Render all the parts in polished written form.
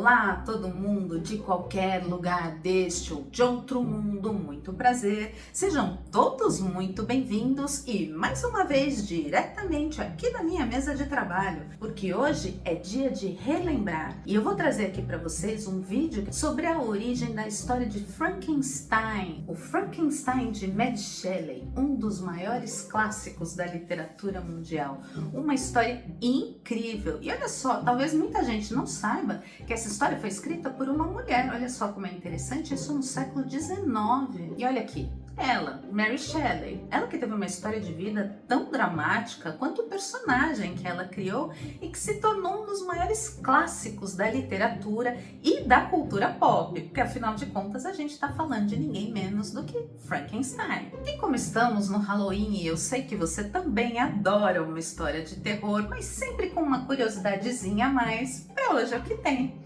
Olá, todo mundo de qualquer lugar deste ou de outro mundo, muito prazer. Sejam todos muito bem-vindos e mais uma vez diretamente aqui da minha mesa de trabalho, porque hoje é dia de relembrar e eu vou trazer aqui para vocês um vídeo sobre a origem da história de Frankenstein, o Frankenstein de Mary Shelley, um dos maiores clássicos da literatura mundial, uma história incrível. E olha só, talvez muita gente não saiba que essa história foi escrita por uma mulher. Olha só como é interessante, isso no século XIX. E olha aqui, ela, Mary Shelley, ela que teve uma história de vida tão dramática quanto o personagem que ela criou e que se tornou um dos maiores clássicos da literatura e da cultura pop, porque afinal de contas a gente está falando de ninguém menos do que Frankenstein. E como estamos no Halloween e eu sei que você também adora uma história de terror, mas sempre com uma curiosidadezinha a mais, para hoje é o que tem.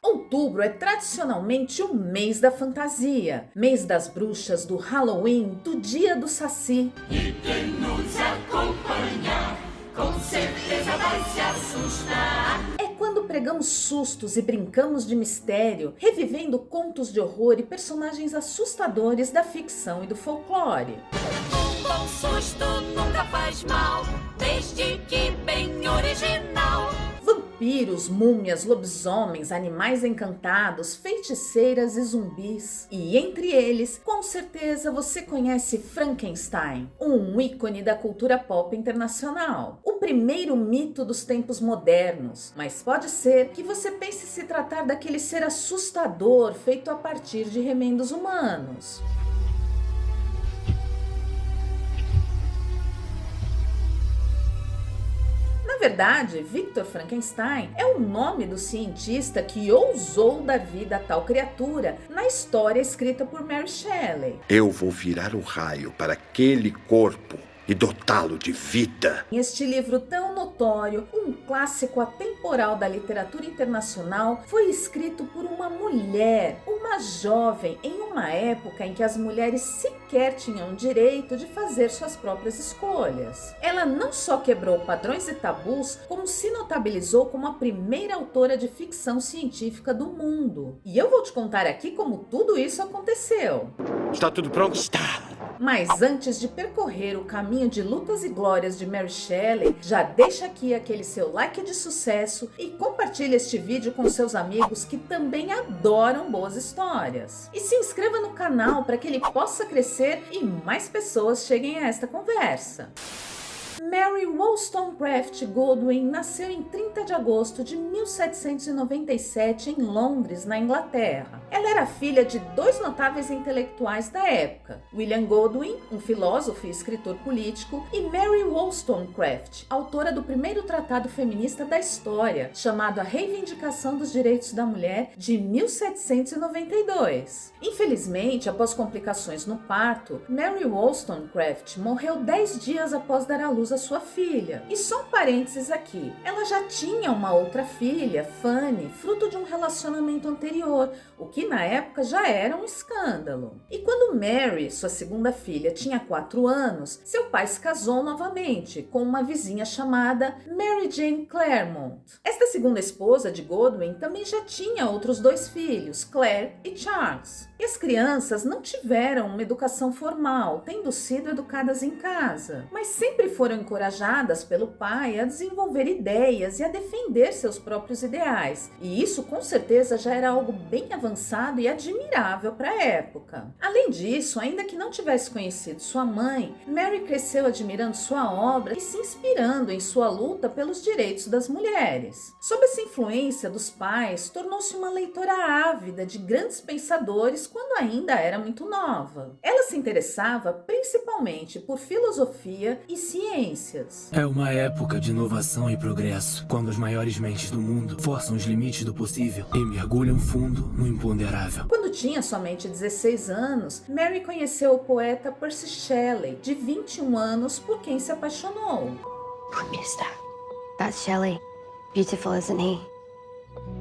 Outubro é tradicionalmente o mês da fantasia, mês das bruxas, do Halloween, do dia do Saci. E quem nos acompanha, com certeza vai se assustar. É quando pregamos sustos e brincamos de mistério, revivendo contos de horror e personagens assustadores da ficção e do folclore. Um bom susto nunca faz mal, desde que bem original. Vampiros, múmias, lobisomens, animais encantados, feiticeiras e zumbis. E entre eles, com certeza você conhece Frankenstein, um ícone da cultura pop internacional. O primeiro mito dos tempos modernos, mas pode ser que você pense se tratar daquele ser assustador feito a partir de remendos humanos. Na verdade, Victor Frankenstein é o nome do cientista que ousou dar vida a tal criatura na história escrita por Mary Shelley. Eu vou virar o raio para aquele corpo e dotá-lo de vida. Este livro tão notório, um clássico atemporal da literatura internacional, foi escrito por uma mulher, uma jovem, em uma época em que as mulheres sequer tinham o direito de fazer suas próprias escolhas. Ela não só quebrou padrões e tabus, como se notabilizou como a primeira autora de ficção científica do mundo. E eu vou te contar aqui como tudo isso aconteceu. Está tudo pronto? Está! Mas antes de percorrer o caminho de lutas e glórias de Mary Shelley, já deixa aqui aquele seu like de sucesso e compartilha este vídeo com seus amigos que também adoram boas histórias. E se inscreva no canal para que ele possa crescer e mais pessoas cheguem a esta conversa. Mary Wollstonecraft Godwin nasceu em 30 de agosto de 1797 em Londres, na Inglaterra. Ela era filha de dois notáveis intelectuais da época, William Godwin, um filósofo e escritor político, e Mary Wollstonecraft, autora do primeiro tratado feminista da história, chamado A Reivindicação dos Direitos da Mulher, de 1792. Infelizmente, após complicações no parto, Mary Wollstonecraft morreu 10 dias após dar à luz a sua filha. E só um parênteses aqui, ela já tinha uma outra filha, Fanny, fruto de um relacionamento anterior, o que na época já era um escândalo. E quando Mary, sua segunda filha, tinha 4 anos, seu pai se casou novamente com uma vizinha chamada Mary Jane Claremont. Esta segunda esposa de Godwin também já tinha outros 2 filhos, Claire e Charles. E as crianças não tiveram uma educação formal, tendo sido educadas em casa, mas sempre foram encorajadas pelo pai a desenvolver ideias e a defender seus próprios ideais. E isso com certeza já era algo bem avançado e admirável para a época. Além disso, ainda que não tivesse conhecido sua mãe, Mary cresceu admirando sua obra e se inspirando em sua luta pelos direitos das mulheres. Sob essa influência dos pais, tornou-se uma leitora ávida de grandes pensadores quando ainda era muito nova. Ela se interessava principalmente por filosofia e ciências. É uma época de inovação e progresso, quando as maiores mentes do mundo forçam os limites do possível e mergulham fundo no imponderável. Quando tinha somente 16 anos, Mary conheceu o poeta Percy Shelley, de 21 anos, por quem se apaixonou. Who is that? That's Shelley. Beautiful, isn't he?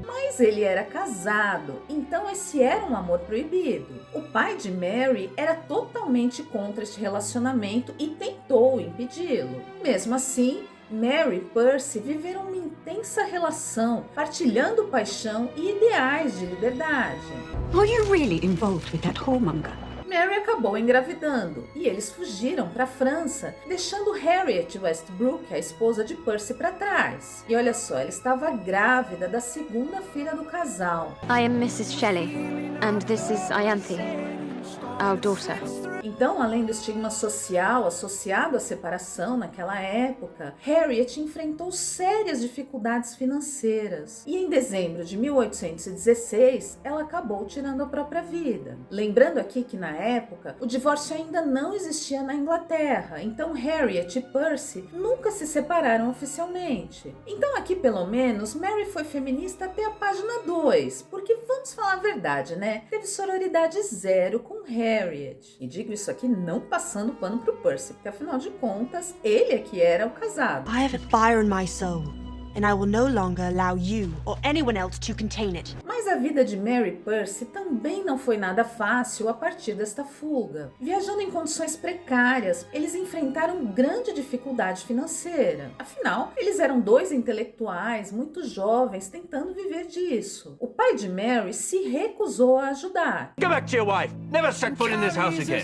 Mas ele era casado, então esse era um amor proibido. O pai de Mary era totalmente contra este relacionamento e tentou impedi-lo. Mesmo assim, Mary e Percy viveram uma intensa relação, partilhando paixão e ideais de liberdade. Are you really involved with that whoremonger? Mary acabou engravidando e eles fugiram para a França, deixando Harriet Westbrook, a esposa de Percy, para trás. E olha só, ela estava grávida da segunda filha do casal. I am Mrs. Shelley, and this is Ianthe, our daughter. Então, além do estigma social associado à separação naquela época, Harriet enfrentou sérias dificuldades financeiras. E em dezembro de 1816, ela acabou tirando a própria vida. Lembrando aqui que na época, o divórcio ainda não existia na Inglaterra, então Harriet e Percy nunca se separaram oficialmente. Então aqui, pelo menos, Mary foi feminista até a página 2, porque vamos falar a verdade, né? Teve sororidade zero com Harriet. E digo isso aqui não passando pano pro Percy, porque afinal de contas, ele é que era o casado. I have a fire in my soul, and I will no longer allow you or anyone else to contain it. Mas a vida de Mary e Percy também não foi nada fácil a partir desta fuga. Viajando em condições precárias, eles enfrentaram grande dificuldade financeira. Afinal, eles eram dois intelectuais muito jovens tentando viver disso. O pai de Mary se recusou a ajudar. Go back to your wife. Never set foot in this house again.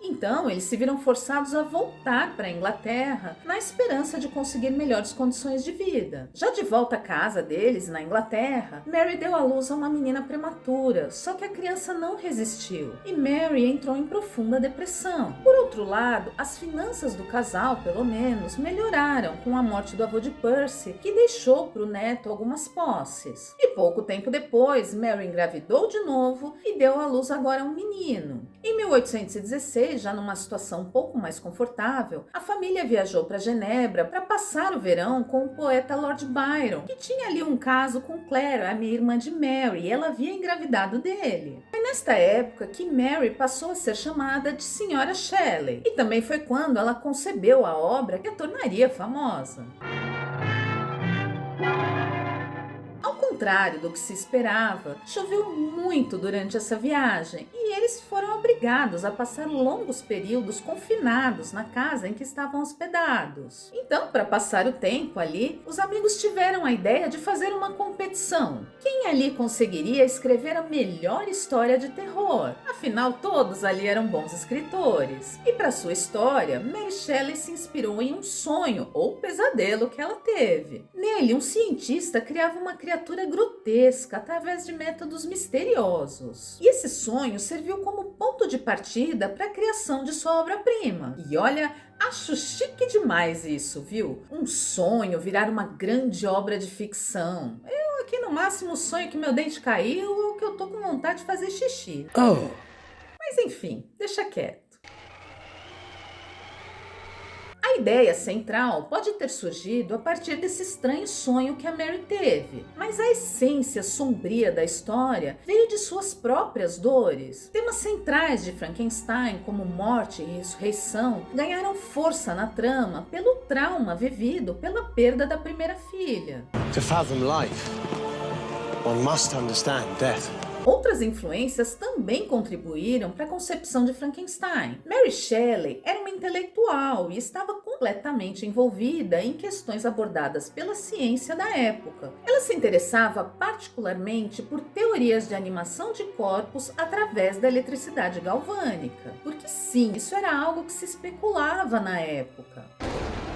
Então, eles se viram forçados a voltar para a Inglaterra na esperança de conseguir melhores condições de vida. Já de volta à casa deles, na Inglaterra, Mary deu à luz a uma menina prematura, só que a criança não resistiu e Mary entrou em profunda depressão. Por outro lado, as finanças do casal, pelo menos, melhoraram com a morte do avô de Percy, que deixou para o neto algumas posses. E pouco tempo depois, Mary engravidou de novo e deu à luz agora a um menino. Em 1816, já numa situação um pouco mais confortável, a família viajou para Genebra para passar o verão com o poeta Lord Byron, que tinha ali um caso com Claire, a minha irmã de Mary, e ela havia engravidado dele. Foi nesta época que Mary passou a ser chamada de Senhora Shelley, e também foi quando ela concebeu a obra que a tornaria famosa. Ao contrário do que se esperava, choveu muito durante essa viagem e eles foram obrigados a passar longos períodos confinados na casa em que estavam hospedados. Então, para passar o tempo ali, os amigos tiveram a ideia de fazer uma competição. Quem ali conseguiria escrever a melhor história de terror? Afinal, todos ali eram bons escritores. E para sua história, Mary Shelley se inspirou em um sonho ou pesadelo que ela teve. Nele, um cientista criava uma criatura grotesca através de métodos misteriosos. E esse sonho serviu como ponto de partida para a criação de sua obra-prima. E olha, acho chique demais isso, viu? Um sonho virar uma grande obra de ficção. Eu aqui no máximo sonho que meu dente caiu ou que eu tô com vontade de fazer xixi. Mas enfim, deixa quieto. A ideia central pode ter surgido a partir desse estranho sonho que a Mary teve, mas a essência sombria da história veio de suas próprias dores. Temas centrais de Frankenstein, como morte e ressurreição, ganharam força na trama pelo trauma vivido pela perda da primeira filha. To fathom life, one must understand death. Outras influências também contribuíram para a concepção de Frankenstein. Mary Shelley era uma intelectual e estava completamente envolvida em questões abordadas pela ciência da época. Ela se interessava particularmente por teorias de animação de corpos através da eletricidade galvânica. Porque sim, isso era algo que se especulava na época.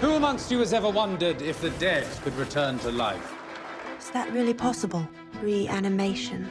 Who amongst you has ever wondered if the dead could return to life? Is that really possible? Reanimation.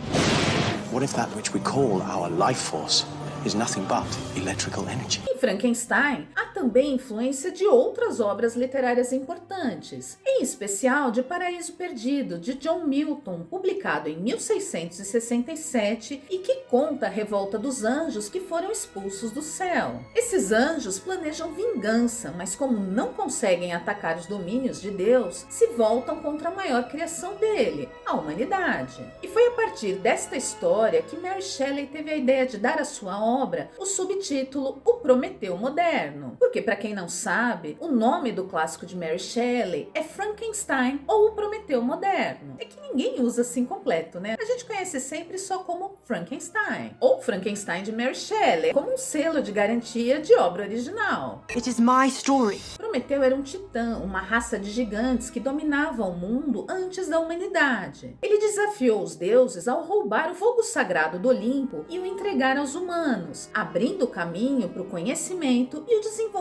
What if that which we call our life force is nothing but electrical energy? Em Frankenstein, há também influência de outras obras literárias importantes, em especial de Paraíso Perdido, de John Milton, publicado em 1667 e que conta a revolta dos anjos que foram expulsos do céu. Esses anjos planejam vingança, mas como não conseguem atacar os domínios de Deus, se voltam contra a maior criação dele, a humanidade. E foi a partir desta história que Mary Shelley teve a ideia de dar à sua obra o subtítulo O Prometeu Moderno. Porque, para quem não sabe, o nome do clássico de Mary Shelley é Frankenstein ou o Prometeu moderno. É que ninguém usa assim completo, né? A gente conhece sempre só como Frankenstein ou Frankenstein de Mary Shelley, como um selo de garantia de obra original. It is my story. Prometeu era um titã, uma raça de gigantes que dominava o mundo antes da humanidade. Ele desafiou os deuses ao roubar o fogo sagrado do Olimpo e o entregar aos humanos, abrindo o caminho para o conhecimento e o desenvolvimento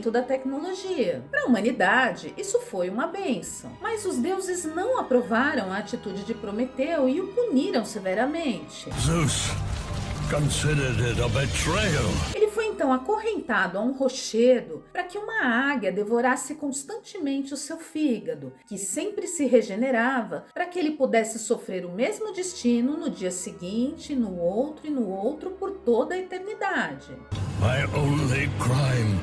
da tecnologia. Para a humanidade, isso foi uma bênção, mas os deuses não aprovaram a atitude de Prometeu e o puniram severamente. Zeus considered it a betrayal. Ele foi então acorrentado a um rochedo para que uma águia devorasse constantemente o seu fígado, que sempre se regenerava, para que ele pudesse sofrer o mesmo destino no dia seguinte, no outro e no outro por toda a eternidade. My only crime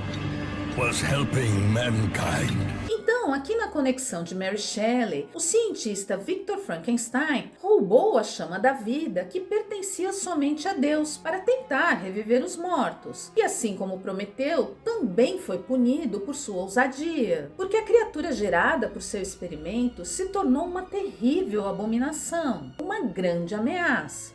was helping mankind. Então, aqui na conexão de Mary Shelley, o cientista Victor Frankenstein roubou a chama da vida que pertencia somente a Deus para tentar reviver os mortos. E assim como Prometeu, também foi punido por sua ousadia, porque a criatura gerada por seu experimento se tornou uma terrível abominação, uma grande ameaça.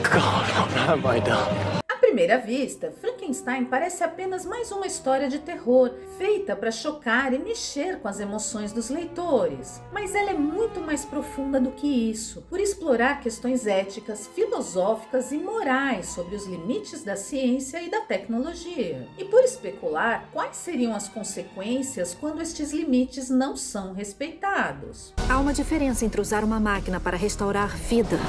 God, what have I done? À primeira vista, Frankenstein parece apenas mais uma história de terror, feita para chocar e mexer com as emoções dos leitores. Mas ela é muito mais profunda do que isso, por explorar questões éticas, filosóficas e morais sobre os limites da ciência e da tecnologia. E por especular quais seriam as consequências quando estes limites não são respeitados. Há uma diferença entre usar uma máquina para restaurar vida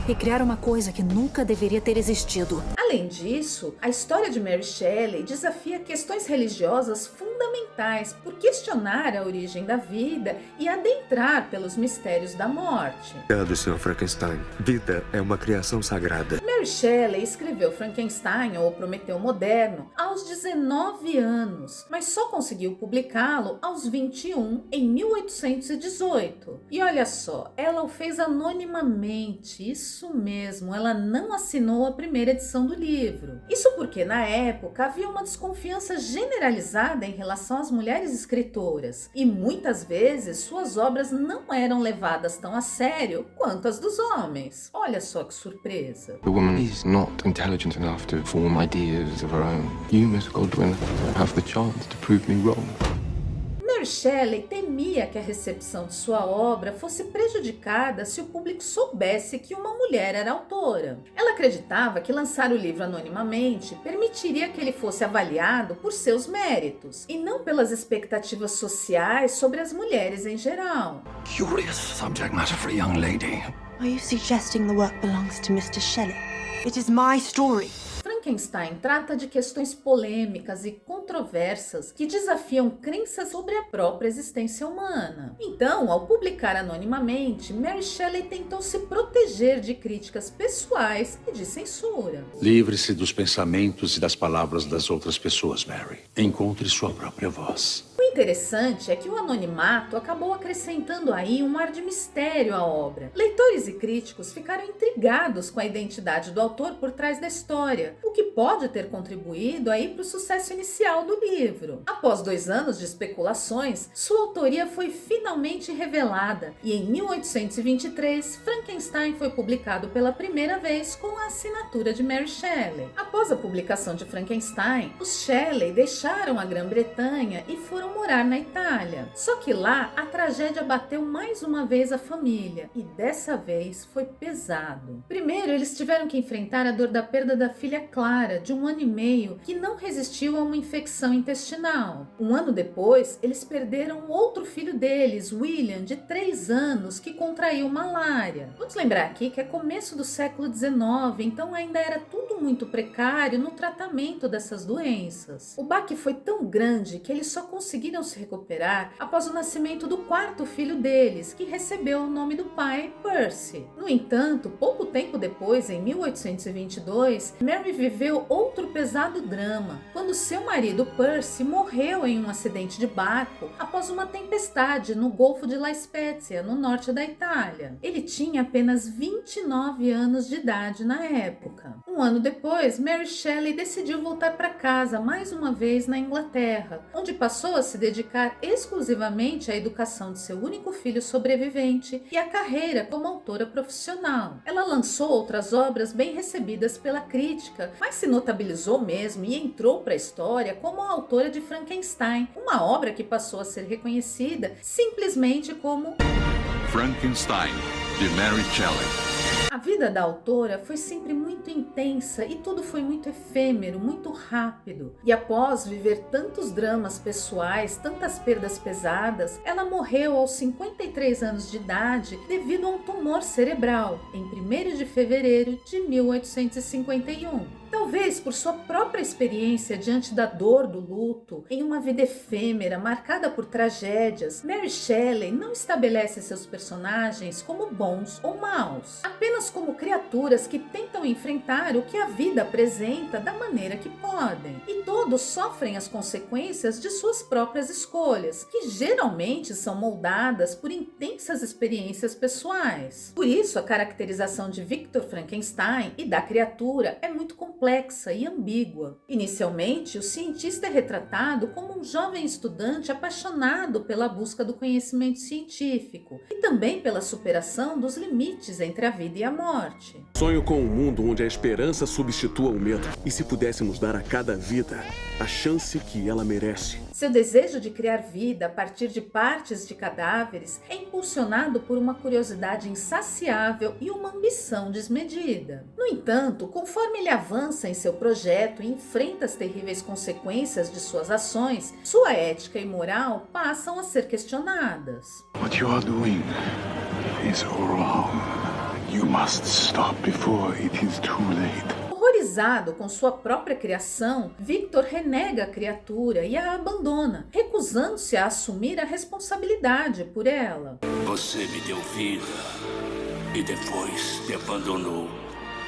e criar uma coisa que nunca deveria ter existido. Além disso, a história de Mary Shelley desafia questões religiosas fundamentais por questionar a origem da vida e adentrar pelos mistérios da morte. Obrigado, Sr. Frankenstein. Vida é uma criação sagrada. Mary Shelley escreveu Frankenstein ou Prometeu moderno aos 19 anos, mas só conseguiu publicá-lo aos 21, em 1818. E olha só, ela o fez anonimamente, isso mesmo, ela não assinou a primeira edição do livro. Isso porque, na época, havia uma desconfiança generalizada em relação às mulheres escritoras, e muitas vezes suas obras não eram levadas tão a sério quanto as dos homens. Olha só que surpresa. The woman is not intelligent enough to form ideas of her own. You, Miss Godwin, have the chance to prove me wrong. Mary Shelley temia que a recepção de sua obra fosse prejudicada se o público soubesse que uma mulher era autora. Ela acreditava que lançar o livro anonimamente permitiria que ele fosse avaliado por seus méritos, e não pelas expectativas sociais sobre as mulheres em geral. Curious subject matter for a young lady. Are you suggesting the work belongs to Mr. Shelley? It is my story. Frankenstein trata de questões polêmicas e controversas que desafiam crenças sobre a própria existência humana. Então, ao publicar anonimamente, Mary Shelley tentou se proteger de críticas pessoais e de censura. Livre-se dos pensamentos e das palavras das outras pessoas, Mary. Encontre sua própria voz. O interessante é que o anonimato acabou acrescentando aí um ar de mistério à obra. Leitores e críticos ficaram intrigados com a identidade do autor por trás da história, o que pode ter contribuído aí para o sucesso inicial do livro. Após 2 anos de especulações, sua autoria foi finalmente revelada e em 1823, Frankenstein foi publicado pela primeira vez com a assinatura de Mary Shelley. Após a publicação de Frankenstein, os Shelley deixaram a Grã-Bretanha e foram morar na Itália. Só que lá a tragédia bateu mais uma vez a família e dessa vez foi pesado. Primeiro, eles tiveram que enfrentar a dor da perda da filha Clara, de 1 ano e meio, que não resistiu a uma infecção intestinal. 1 ano depois, eles perderam outro filho deles, William, de 3 anos, que contraiu malária. Vamos lembrar aqui que é começo do século XIX, então ainda era tudo muito precário no tratamento dessas doenças. O baque foi tão grande que eles só conseguiram conseguiram se recuperar após o nascimento do quarto filho deles, que recebeu o nome do pai, Percy. No entanto, pouco tempo depois, em 1822, Mary viveu outro pesado drama, quando seu marido Percy morreu em um acidente de barco após uma tempestade no Golfo de La Spezia, no norte da Itália. Ele tinha apenas 29 anos de idade na época. Um ano depois, Mary Shelley decidiu voltar para casa mais uma vez na Inglaterra, onde passou a se dedicar exclusivamente à educação de seu único filho sobrevivente e à carreira como autora profissional. Ela lançou outras obras bem recebidas pela crítica, mas se notabilizou mesmo e entrou para a história como a autora de Frankenstein, uma obra que passou a ser reconhecida simplesmente como Frankenstein, de Mary Shelley. A vida da autora foi sempre muito intensa e tudo foi muito efêmero, muito rápido. E após viver tantos dramas pessoais, tantas perdas pesadas, ela morreu aos 53 anos de idade devido a um tumor cerebral, em 1º de fevereiro de 1851. Talvez por sua própria experiência diante da dor do luto, em uma vida efêmera marcada por tragédias, Mary Shelley não estabelece seus personagens como bons ou maus, apenas como criaturas que tentam enfrentar o que a vida apresenta da maneira que podem. E todos sofrem as consequências de suas próprias escolhas, que geralmente são moldadas por intensas experiências pessoais. Por isso, a caracterização de Victor Frankenstein e da criatura é muito complexa e ambígua. Inicialmente, o cientista é retratado como um jovem estudante apaixonado pela busca do conhecimento científico e também pela superação dos limites entre a vida e a morte. Sonho com um mundo onde a esperança substitua o medo e se pudéssemos dar a cada vida a chance que ela merece. Seu desejo de criar vida a partir de partes de cadáveres é impulsionado por uma curiosidade insaciável e uma ambição desmedida. No entanto, conforme ele avança em seu projeto e enfrenta as terríveis consequências de suas ações, sua ética e moral passam a ser questionadas. What you are doing is wrong. You must stop before it is too late. Horrorizado com sua própria criação, Victor renega a criatura e a abandona, recusando-se a assumir a responsabilidade por ela. Você me deu vida e depois me abandonou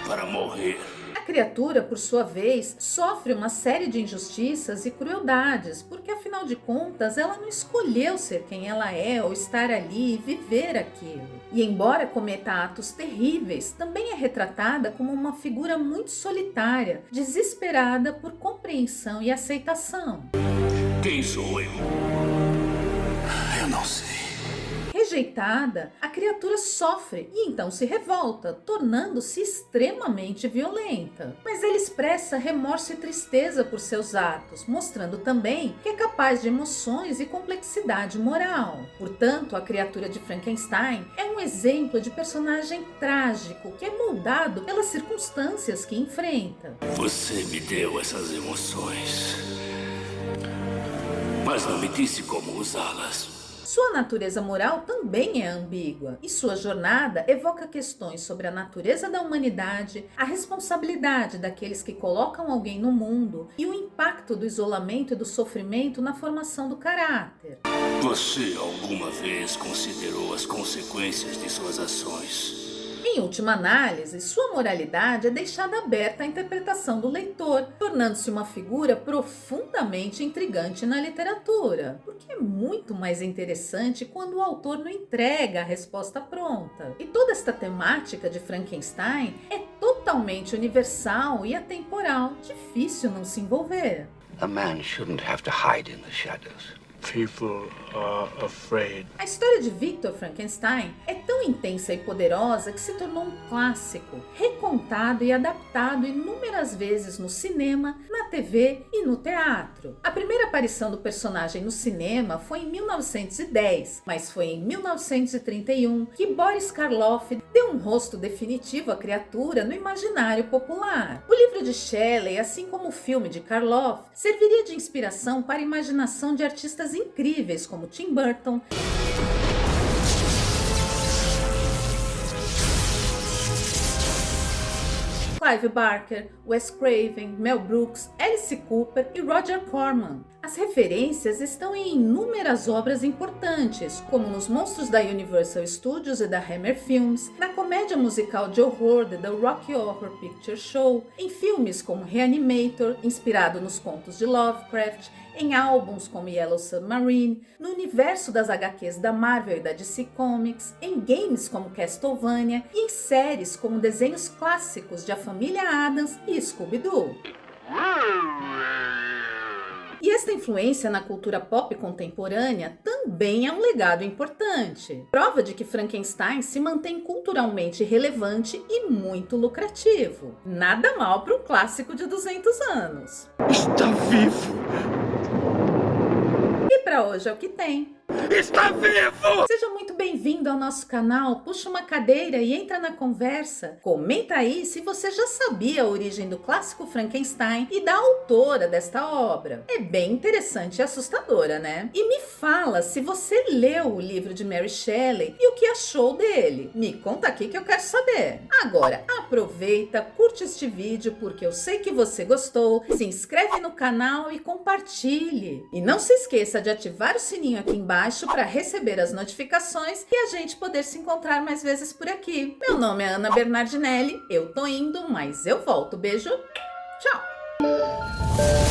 para morrer. A criatura, por sua vez, sofre uma série de injustiças e crueldades, porque afinal de contas ela não escolheu ser quem ela é ou estar ali e viver aquilo. E embora cometa atos terríveis, também é retratada como uma figura muito solitária, desesperada por compreensão e aceitação. Quem sou eu? Eu não sei. Rejeitada, a criatura sofre e então se revolta, tornando-se extremamente violenta. Mas ela expressa remorso e tristeza por seus atos, mostrando também que é capaz de emoções e complexidade moral. Portanto, a criatura de Frankenstein é um exemplo de personagem trágico que é moldado pelas circunstâncias que enfrenta. Você me deu essas emoções, mas não me disse como usá-las. Sua natureza moral também é ambígua e sua jornada evoca questões sobre a natureza da humanidade, a responsabilidade daqueles que colocam alguém no mundo e o impacto do isolamento e do sofrimento na formação do caráter. Você alguma vez considerou as consequências de suas ações? Em última análise, sua moralidade é deixada aberta à interpretação do leitor, tornando-se uma figura profundamente intrigante na literatura, porque é muito mais interessante quando o autor não entrega a resposta pronta. E toda esta temática de Frankenstein é totalmente universal e atemporal, difícil não se envolver. A man shouldn't have to hide in the shadows. People are afraid. A história de Victor Frankenstein é tão intensa e poderosa que se tornou um clássico, recontado e adaptado inúmeras vezes no cinema, na TV e no teatro. A primeira aparição do personagem no cinema foi em 1910, mas foi em 1931 que Boris Karloff deu um rosto definitivo à criatura no imaginário popular. O livro de Shelley, assim como o filme de Karloff, serviria de inspiração para a imaginação de artistas incríveis como Tim Burton, Clive Barker, Wes Craven, Mel Brooks, Alice Cooper e Roger Corman. As referências estão em inúmeras obras importantes, como nos monstros da Universal Studios e da Hammer Films, na comédia musical de horror The Rocky Horror Picture Show, em filmes como Reanimator, inspirado nos contos de Lovecraft, em álbuns como Yellow Submarine, no universo das HQs da Marvel e da DC Comics, em games como Castlevania e em séries como desenhos clássicos de A Família Addams e Scooby-Doo. E esta influência na cultura pop contemporânea também é um legado importante. Prova de que Frankenstein se mantém culturalmente relevante e muito lucrativo. Nada mal para um clássico de 200 anos. Está vivo! E para hoje é o que tem. Está vivo! Seja muito bem-vindo ao nosso canal, puxa uma cadeira e entra na conversa. Comenta aí se você já sabia a origem do clássico Frankenstein e da autora desta obra. É bem interessante e assustadora, né? E me fala se você leu o livro de Mary Shelley e o que achou dele. Me conta aqui que eu quero saber. Agora, aproveita, curte este vídeo porque eu sei que você gostou, se inscreve no canal e compartilhe. E não se esqueça de ativar o sininho aqui embaixo para receber as notificações e a gente poder se encontrar mais vezes por aqui. Meu nome é Ana Bernardinelli, eu tô indo, mas eu volto. Beijo, tchau!